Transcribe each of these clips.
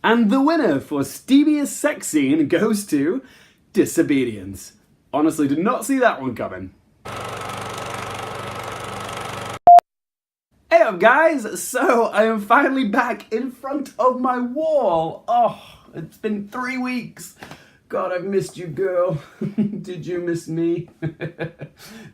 And the winner for steamiest sex scene goes to Disobedience. Honestly, did not see that one coming. Hey up guys, so I am finally back in front of my wall. Oh, it's been 3 weeks. God, I've missed you, girl. Did you miss me?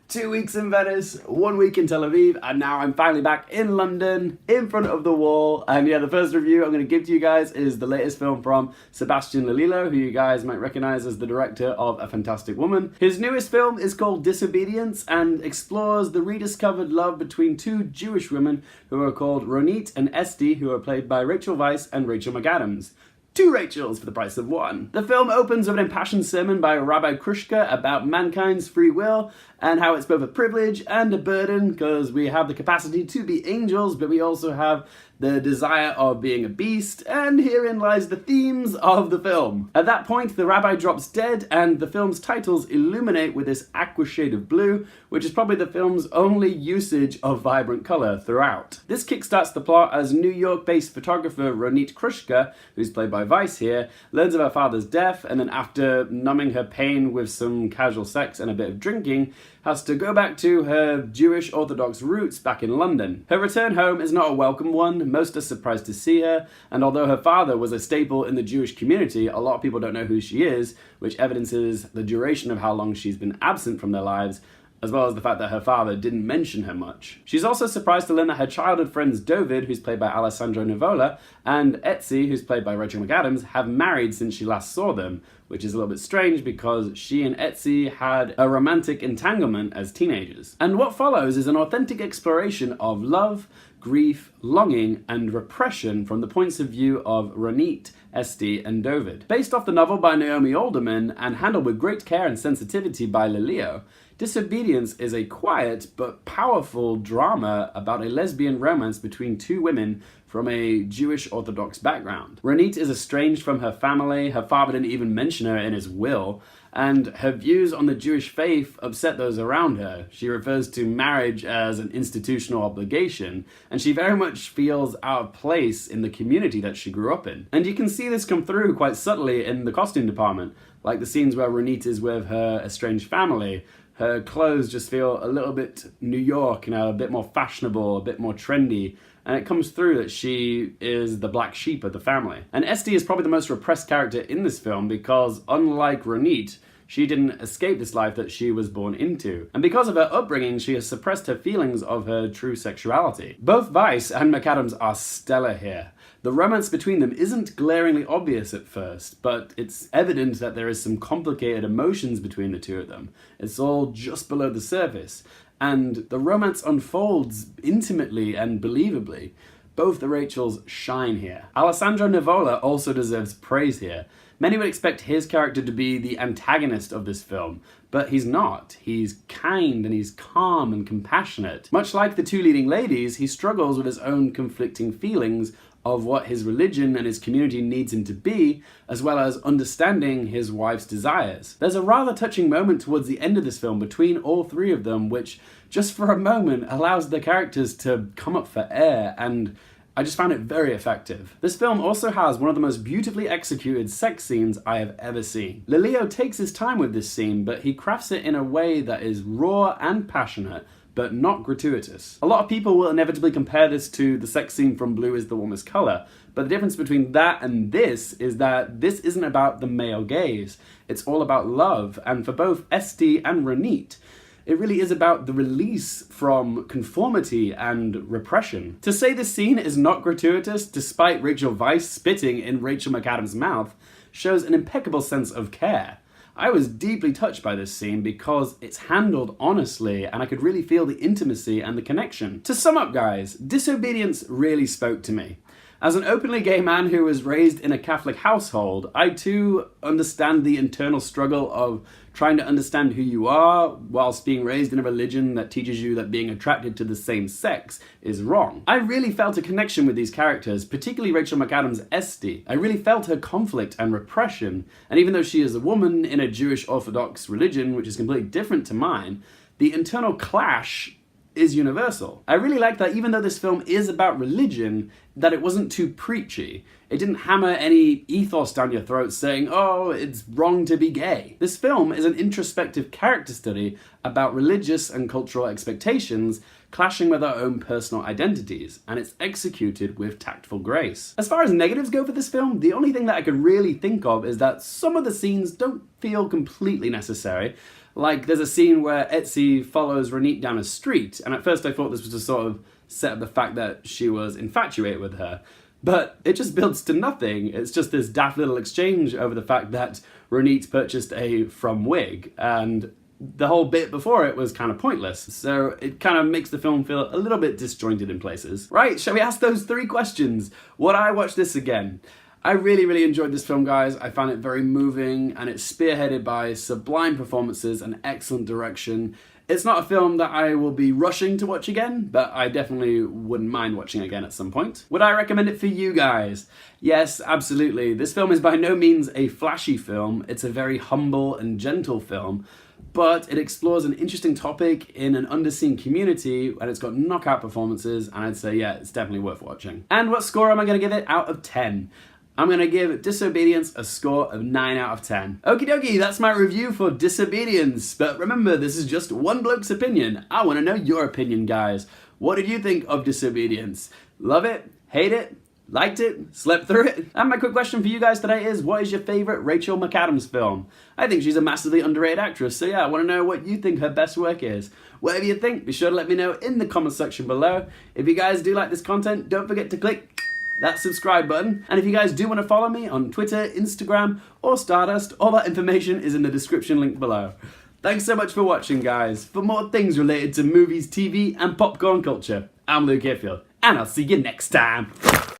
2 weeks in Venice, 1 week in Tel Aviv, and now I'm finally back in London, in front of the wall. And yeah, the first review I'm going to give to you guys is the latest film from Sebastian Lillo, who you guys might recognize as the director of A Fantastic Woman. His newest film is called Disobedience and explores the rediscovered love between two Jewish women who are called Ronit and Esti, who are played by Rachel Weisz and Rachel McAdams. 2 Rachels for the price of 1. The film opens with an impassioned sermon by Rabbi Krushka about mankind's free will and how it's both a privilege and a burden because we have the capacity to be angels, but we also have the desire of being a beast, and herein lies the themes of the film. At that point, the rabbi drops dead, and the film's titles illuminate with this aqua shade of blue, which is probably the film's only usage of vibrant colour throughout. This kickstarts the plot as New York-based photographer Ronit Krushka, who's played by Weisz here, learns of her father's death, and then after numbing her pain with some casual sex and a bit of drinking, has to go back to her Jewish Orthodox roots back in London. Her return home is not a welcome one. Most are surprised to see her, and although her father was a staple in the Jewish community, a lot of people don't know who she is, which evidences the duration of how long she's been absent from their lives, as well as the fact that her father didn't mention her much. She's also surprised to learn that her childhood friends David, who's played by Alessandro Nivola, and Etzi, who's played by Rachel McAdams, have married since she last saw them, which is a little bit strange because she and Etzi had a romantic entanglement as teenagers. And what follows is an authentic exploration of love, grief, longing, and repression from the points of view of Ronit, Esti, and David. Based off the novel by Naomi Alderman and handled with great care and sensitivity by Lillo, Disobedience is a quiet but powerful drama about a lesbian romance between two women from a Jewish Orthodox background. Ronit is estranged from her family, her father didn't even mention her in his will, and her views on the Jewish faith upset those around her. She refers to marriage as an institutional obligation, and she very much feels out of place in the community that she grew up in. And you can see this come through quite subtly in the costume department, like the scenes where Ronit is with her estranged family. Her clothes just feel a little bit New York, a bit more fashionable, a bit more trendy, and it comes through that she is the black sheep of the family. And Esti is probably the most repressed character in this film because, unlike Ronit, she didn't escape this life that she was born into. And because of her upbringing, she has suppressed her feelings of her true sexuality. Both Weisz and McAdams are stellar here. The romance between them isn't glaringly obvious at first, but it's evident that there is some complicated emotions between the two of them. It's all just below the surface, and the romance unfolds intimately and believably. Both the Rachels shine here. Alessandro Nivola also deserves praise here. Many would expect his character to be the antagonist of this film, but he's not. He's kind and he's calm and compassionate. Much like the two leading ladies, he struggles with his own conflicting feelings of what his religion and his community needs him to be, as well as understanding his wife's desires. There's a rather touching moment towards the end of this film between all three of them, which just for a moment allows the characters to come up for air, and I just found it very effective. This film also has one of the most beautifully executed sex scenes I have ever seen. Lillo takes his time with this scene, but he crafts it in a way that is raw and passionate, but not gratuitous. A lot of people will inevitably compare this to the sex scene from Blue is the Warmest Color, but the difference between that and this is that this isn't about the male gaze. It's all about love, and for both Esti and Ronit, it really is about the release from conformity and repression. To say this scene is not gratuitous, despite Rachel Weisz spitting in Rachel McAdams' mouth, shows an impeccable sense of care. I was deeply touched by this scene because it's handled honestly and I could really feel the intimacy and the connection. To sum up guys, Disobedience really spoke to me. As an openly gay man who was raised in a Catholic household, I too understand the internal struggle of trying to understand who you are whilst being raised in a religion that teaches you that being attracted to the same sex is wrong. I really felt a connection with these characters, particularly Rachel McAdams' Esti. I really felt her conflict and repression, and even though she is a woman in a Jewish Orthodox religion, which is completely different to mine, the internal clash is universal. I really like that even though this film is about religion, that it wasn't too preachy. It didn't hammer any ethos down your throat saying, oh, it's wrong to be gay. This film is an introspective character study about religious and cultural expectations clashing with our own personal identities, and it's executed with tactful grace. As far as negatives go for this film, the only thing that I could really think of is that some of the scenes don't feel completely necessary. Like, there's a scene where Etsy follows Ronit down a street, and at first I thought this was to sort of set up the fact that she was infatuated with her. But it just builds to nothing. It's just this daft little exchange over the fact that Ronit purchased a From wig, and the whole bit before it was kind of pointless. So it kind of makes the film feel a little bit disjointed in places. Right, shall we ask those 3 questions? Would I watch this again? I really enjoyed this film, guys. I found it very moving, and it's spearheaded by sublime performances and excellent direction. It's not a film that I will be rushing to watch again, but I definitely wouldn't mind watching again at some point. Would I recommend it for you guys? Yes, absolutely. This film is by no means a flashy film. It's a very humble and gentle film, but it explores an interesting topic in an underseen community, and it's got knockout performances, and I'd say, yeah, it's definitely worth watching. And what score am I going to give it out of 10? I'm going to give Disobedience a score of 9 out of 10. Okie dokie, that's my review for Disobedience. But remember, this is just one bloke's opinion. I want to know your opinion, guys. What did you think of Disobedience? Love it? Hate it? Liked it? Slept through it? And my quick question for you guys today is, what is your favorite Rachel McAdams film? I think she's a massively underrated actress, so yeah, I want to know what you think her best work is. Whatever you think, be sure to let me know in the comment section below. If you guys do like this content, don't forget to click that subscribe button. And if you guys do want to follow me on Twitter, Instagram, or Stardust, all that information is in the description link below. Thanks so much for watching, guys. For more things related to movies, TV, and popcorn culture, I'm Luke Hearfield, and I'll see you next time.